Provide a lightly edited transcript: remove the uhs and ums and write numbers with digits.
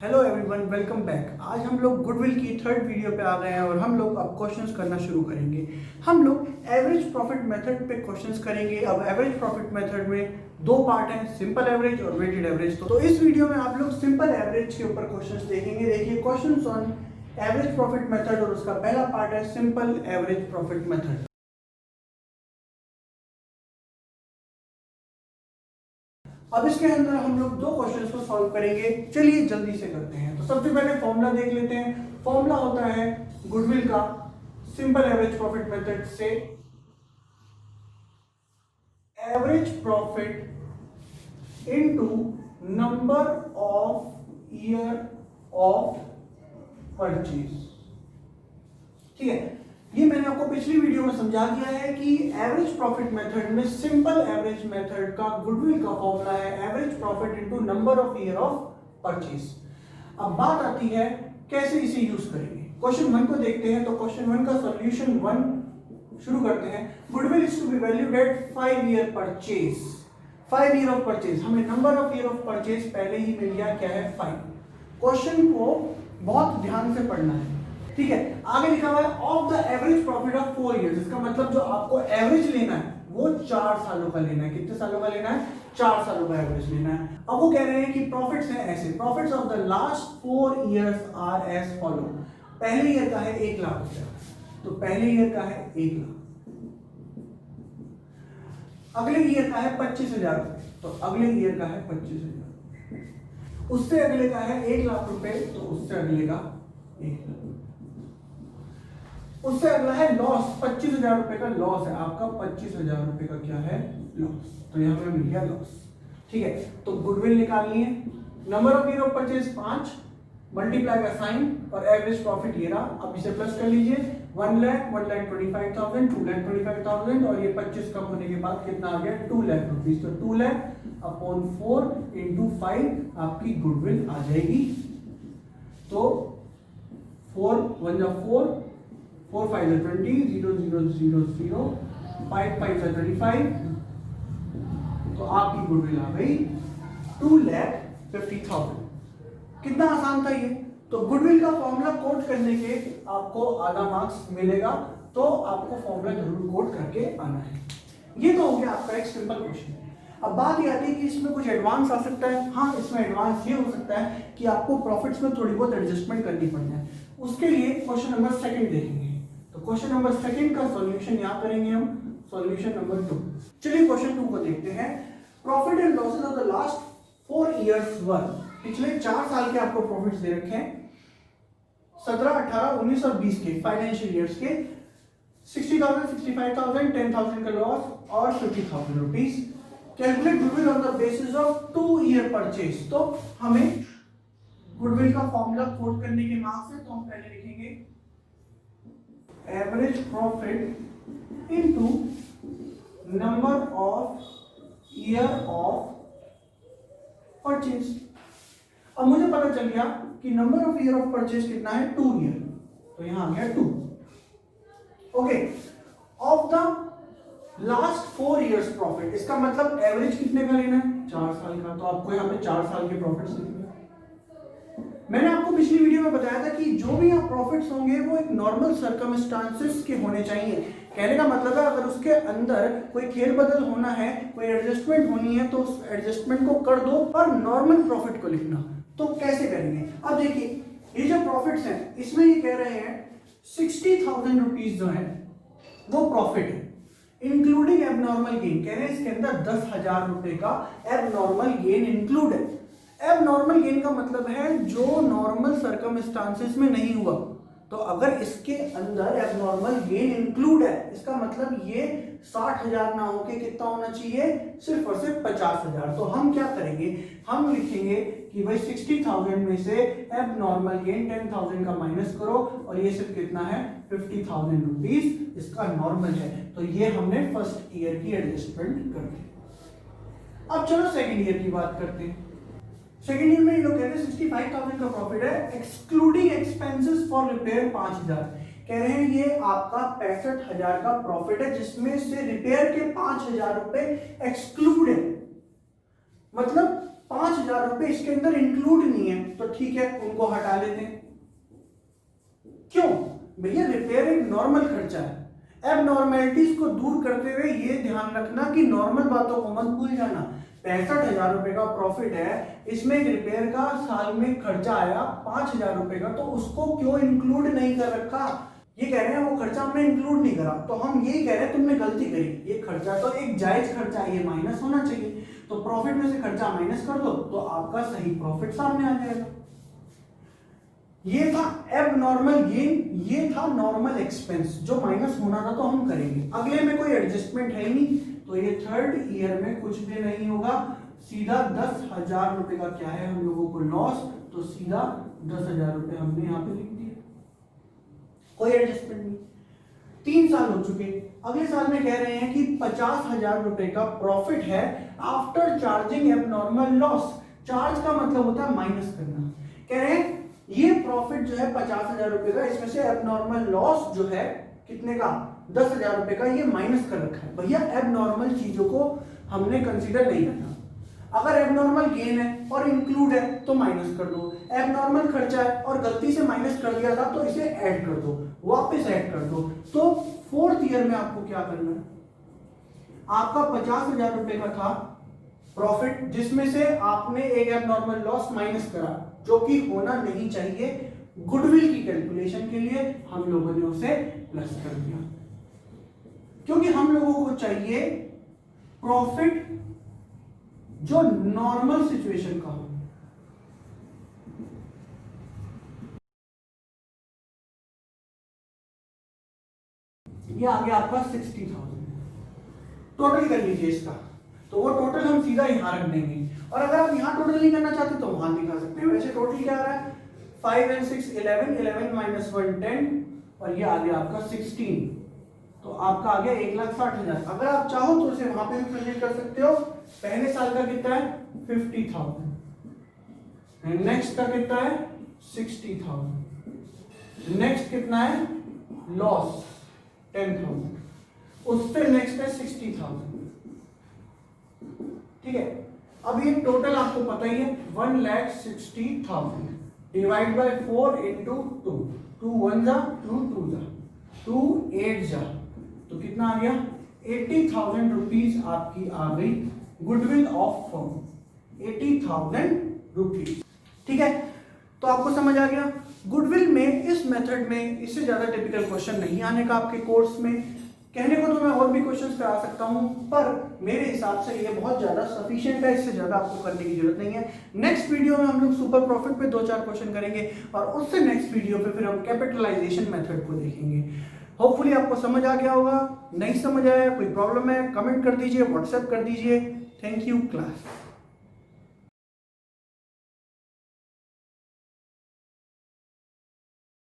Hello everyone, welcome back. आज हम लोग गुडविल की थर्ड वीडियो पे आ गए हैं और हम लोग अब क्वेश्चंस करना शुरू करेंगे। हम लोग एवरेज प्रॉफिट मेथड पे क्वेश्चंस करेंगे। अब एवरेज प्रॉफिट मेथड में दो पार्ट हैं, सिंपल एवरेज और वेटेड एवरेज। तो इस वीडियो में आप लोग सिंपल एवरेज के ऊपर क्वेश्चंस देखेंगे। देखिए, questions on average profit method और उसका पहला पार्ट है सिंपल एवरेज प्रॉफिट मेथड। अब इसके अंदर हम लोग दो क्वेश्चंस को सॉल्व करेंगे। चलिए जल्दी से करते हैं। तो सबसे पहले फॉर्मूला देख लेते हैं। फॉर्मूला होता है गुडविल का सिंपल एवरेज प्रॉफिट मेथड से average profit into number of year of purchase. ठीक है, ये मैंने आपको पिछली वीडियो में समझा दिया है कि एवरेज प्रॉफिट मेथड में सिंपल एवरेज मेथड का गुडविल का फॉर्मूला है average profit into number of year of purchase. अब बात आती है कैसे इसे यूज करेंगे। क्वेश्चन 1 को देखते हैं। तो क्वेश्चन 1 का सॉल्यूशन 1 शुरू करते हैं। Goodwill is to be valued at 5 year purchase. 5 year of purchase, हमें number of year of purchase पहले ही मिल गया, क्या है 5। क्वेश्चन को बहुत ध्यान से पढ़ना है, ठीक है। आगे लिखा हुआ है of the average profit of 4 years. इसका मतलब जो आपको एवरेज लेना है वो 4 सालों का लेना है। कितने सालों का लेना है? 4 सालों का एवरेज लेना है। अब वो कह रहे हैं कि प्रॉफिट्स हैं ऐसे, profits of the last 4 years are as follow. पहले ईयर का है 1 लाख रुपया, तो पहले ईयर का है 1 लाख। अगले ईयर का है 25,000 रुपए, तो अगले ईयर का है 25,000। उससे अगले का है 1 लाख रुपए, तो उससे अगले का 1 लाख। उससे अगला है लॉस, 25,000 रुपए का लॉस है आपका। 25,000 रुपए का क्या है? लॉस। तो यहां पे मिल गया लॉस, ठीक है। तो गुडविल निकालनी है। Number of year of purchase 5, multiply का साइन और एवरेज प्रॉफिट ये रहा। अब इसे प्लस कर लीजिए। 1 लाख, 1,25,000, 2,25,000 और ये 25 कम होने के बाद कितना आ गया? 2 लाख रुपीज। तो 2 लाख अपॉन 4 इंटू 5 आपकी गुडविल आ जाएगी। तो 4 1 जा 4, 4 5 is 20, 0 0 0 0, 5 5 is 25। तो आपकी गुडविल आ गई 2,50,000। कितना आसान था ये। तो गुडविल का फॉर्मूला कोड करने के आपको आधा मार्क्स मिलेगा, तो आपको फॉर्मूला जरूर कोड करके आना है। ये तो हो गया आपका एक सिंपल क्वेश्चन। अब बात ये आती है कि इसमें कुछ एडवांस आ सकता है। हाँ, इसमें एडवांस ये हो सकता है कि आपको प्रॉफिट्स में थोड़ी बहुत एडजस्टमेंट करनी पड़ जाए। उसके लिए क्वेश्चन नंबर 2 देखेंगे। तो क्वेश्चन नंबर 2 का सॉल्यूशन यहां करेंगे हम, सॉल्यूशन नंबर 2। चलिए क्वेश्चन 2 को देखते हैं। Profit and losses of the last 4 years वर। पिछले 4 साल के आपको प्रॉफिट्स दे रखे हैं, 17, 18, 19 और 20 के फाइनेंशियल ईयर्स के। 60,000, 65,000, 10,000 का लॉस और 50,000 rupees. Calculate goodwill on the basis of 2 year purchase. तो हमें गुडविल का फॉर्मूला कोड करने के मार्क्स है, तो हम पहले लिखेंगे average profit into number of year of purchase. अब मुझे पता चल गया कि number of year of purchase कितना है? 2 ईयर। तो यहां आ गया 2। Okay, of the last 4 years profit. इसका मतलब एवरेज कितने का लेना है? 4 साल का। तो आपको यहां पे 4 साल के प्रॉफिट्स लिखने। मैंने आपको पिछली वीडियो में बताया था कि जो भी यहाँ प्रॉफिट्स होंगे वो एक नॉर्मल सर्कमस्टांसेस के होने चाहिए। कहने का मतलब है अगर उसके अंदर कोई खेल बदल होना है, कोई एडजस्टमेंट होनी है, तो उस एडजस्टमेंट को कर दो और नॉर्मल प्रॉफिट को लिखना। तो कैसे करेंगे? अब देखिए, ये जो प्रॉफिट्स हैं इसमें ये कह रहे हैं 60,000 रुपीज जो है वो प्रॉफिट है, इंक्लूडिंग एबनॉर्मल गेन। कह रहे हैं इसके अंदर 10,000 रुपए का एबनॉर्मल गेन इंक्लूड है। एबनॉर्मल गेन का मतलब है जो नॉर्मल सर्कमस्टांसेस में नहीं हुआ। तो अगर इसके अंदर एबनॉर्मल गेन इंक्लूड है, इसका मतलब ये 60,000 ना होके कितना होना चाहिए? सिर्फ और सिर्फ 50,000। तो हम क्या करेंगे? हम लिखेंगे कि भाई 60,000 में से एबनॉर्मल गेन 10,000 का माइनस करो और ये सिर्फ कितना है? 50,000 रुपीज इसका नॉर्मल है। तो ये हमने फर्स्ट ईयर की एडजस्टमेंट कर दी। अब चलो सेकेंड ईयर की बात करते हैं। सेकेंड ईयर में ये लोग कहते हैं 65,000 का प्रॉफिट है, एक्सक्लूडिंग एक्सपेंसेस फॉर रिपेयर 5,000। कह रहे हैं ये आपका 65,000 का प्रॉफिट है, जिसमें से रिपेयर के 5,000 रुपए एक्सक्लूड है। मतलब 5,000 5,000 रुपए इसके अंदर इंक्लूड नहीं है, तो ठीक है उनको हटा लेते हैं। क्यों भैया, रिपेयर एक नॉर्मल खर्चा है। एबनॉर्मैलिटीज को दूर करते हुए ये ध्यान रखना कि नॉर्मल बातों को मत भूल जाना। 65,000 रुपए का प्रॉफिट है, इसमें एक रिपेयर का साल में खर्चा आया 5,000 रुपए का, तो उसको क्यों इंक्लूड नहीं कर रखा? ये कह रहे हैं वो खर्चा हमने इंक्लूड नहीं करा, तो हम यही कह रहे हैं तुमने गलती करी। ये खर्चा तो एक जायज खर्चा है, ये माइनस होना चाहिए, तो प्रॉफिट में से खर्चा माइनस कर दो तो आपका सही प्रॉफिट सामने आ जाएगा। ये था एबनॉर्मल गेन, ये था नॉर्मल एक्सपेंस जो माइनस होना था तो हम करेंगे। अगले में कोई एडजस्टमेंट है ही नहीं, तो ये थर्ड ईयर में कुछ भी नहीं होगा, सीधा 10,000 रुपए का क्या है हम लोगों को लॉस, तो सीधा 10,000 रुपए हमने यहाँ पे लिख दिया, कोई एडजस्टमेंट नहीं। 3 साल हो चुके, अगले साल में कह रहे हैं कि 50,000 रुपए का प्रॉफिट है after charging abnormal loss. Charge का मतलब होता है माइनस करना। कह रहे हैं ये प्रॉफिट जो है 50,000 रुपए का, इसमें से एबनॉर्मल लॉस जो है कितने का, 10,000 रुपए का, ये माइनस कर रखा है। भैया एबनॉर्मल चीजों को हमने कंसीडर नहीं करना। अगर एबनॉर्मल गेन है और इंक्लूड है तो माइनस कर दो, एबनॉर्मल खर्चा है और गलती से माइनस कर दिया था तो इसे ऐड कर दो, वापस ऐड कर दो। तो 4th ईयर में आपको क्या करना है, आपका 50,000 रुपए का था प्रॉफिट, जिसमें से आपने एक एबनॉर्मल लॉस माइनस करा जो कि होना नहीं चाहिए। गुडविल की कैलकुलेशन के लिए हम लोगों ने उसे प्लस कर दिया, क्योंकि हम लोगों को चाहिए प्रॉफिट जो नॉर्मल सिचुएशन का हो। ये आ गया आपका 60,000, टोटल कर लीजिए इसका, तो वो टोटल हम सीधा यहां रख देंगे। और अगर आप यहां टोटल नहीं करना चाहते तो वहां दिखा सकते हैं। वैसे टोटल क्या आ रहा है, 5 and 6 11, 11 minus 1 10, और ये आ गया आपका 16, तो आपका आ गया 1,60,000। अगर आप चाहो तो उसे वहां पे भी प्रेजेंट कर सकते हो। पहले साल का कितना है 50,000, नेक्स्ट का कितना है 60,000, नेक्स्ट कितना है लॉस 10,000, उससे नेक्स्ट है 60,000। ठीक है, अब ये टोटल आपको पता ही है 1,60,000 डिवाइड बाय 4 इंटू 2, 2 1 जा 2 2 जा 2 8 जा, तो कितना आ गया 80,000 रुपीज आपकी आ गई गुडविल ऑफ फर्म, 80,000 रुपीज। ठीक है, तो आपको समझ आ गया। गुडविल में इस मेथड में इससे ज्यादा टिपिकल क्वेश्चन नहीं आने का आपके कोर्स में। कहने को तो मैं और भी क्वेश्चंस करा सकता हूं, पर मेरे हिसाब से ये बहुत ज्यादा सफिशिएंट है, इससे ज्यादा आपको करने की जरूरत नहीं है। नेक्स्ट वीडियो में हम लोग सुपर प्रॉफिट पे 2-4 क्वेश्चन करेंगे, और उससे नेक्स्ट वीडियो पे फिर हम कैपिटलाइजेशन मेथड को देखेंगे। होपफुली आपको समझ आ गया होगा। नहीं समझ आया, कोई प्रॉब्लम है, कमेंट कर दीजिए, व्हाट्सएप कर दीजिए। Thank you class.